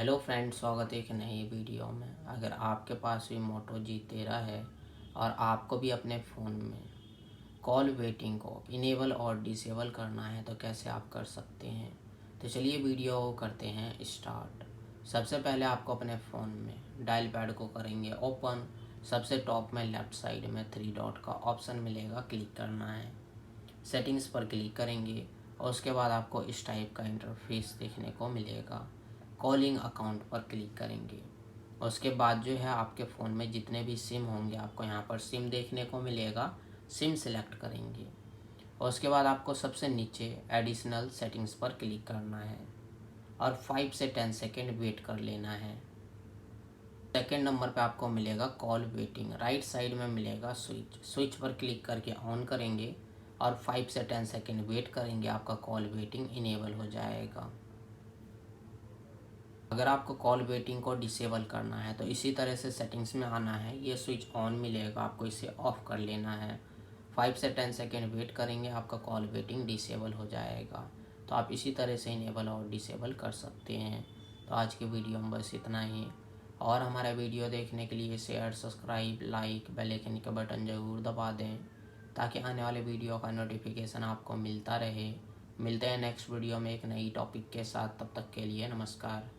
Hello friends, स्वागत है एक नई वीडियो में। अगर आपके पास भी मोटो G13 है और आपको भी अपने फ़ोन में कॉल वेटिंग को इनेबल और डिसेबल करना है तो कैसे आप कर सकते हैं। तो चलिए वीडियो करते हैं स्टार्ट। सबसे पहले आपको अपने फ़ोन में डायल पैड को करेंगे ओपन। सबसे टॉप में लेफ़्ट साइड में 3 डॉट का ऑप्शन मिलेगा, क्लिक करना है। सेटिंग्स पर क्लिक करेंगे और उसके बाद आपको इस टाइप का इंटरफेस देखने को मिलेगा। कॉलिंग अकाउंट पर क्लिक करेंगे। उसके बाद जो है आपके फ़ोन में जितने भी सिम होंगे आपको यहाँ पर सिम देखने को मिलेगा, सिम सेलेक्ट करेंगे। और उसके बाद आपको सबसे नीचे एडिशनल सेटिंग्स पर क्लिक करना है और 5 से 10 सेकेंड वेट कर लेना है। सेकेंड नंबर पे आपको मिलेगा कॉल वेटिंग, राइट साइड में मिलेगा स्विच पर क्लिक करके ऑन करेंगे और 5 से 10 सेकेंड वेट करेंगे, आपका कॉल वेटिंग इनेबल हो जाएगा। अगर आपको कॉल वेटिंग को डिसेबल करना है तो इसी तरह से सेटिंग्स में आना है, ये स्विच ऑन मिलेगा, आपको इसे ऑफ़ कर लेना है। 5 से 10 सेकेंड वेट करेंगे, आपका कॉल वेटिंग डिसेबल हो जाएगा। तो आप इसी तरह से इनेबल और डिसेबल कर सकते हैं। तो आज की वीडियो में बस इतना ही। और हमारा वीडियो देखने के लिए share, subscribe, like, bell icon का बटन ज़रूर दबा दें ताकि आने वाले वीडियो का नोटिफिकेशन आपको मिलता रहे। मिलते हैं नेक्स्ट वीडियो में एक नई टॉपिक के साथ, तब तक के लिए नमस्कार।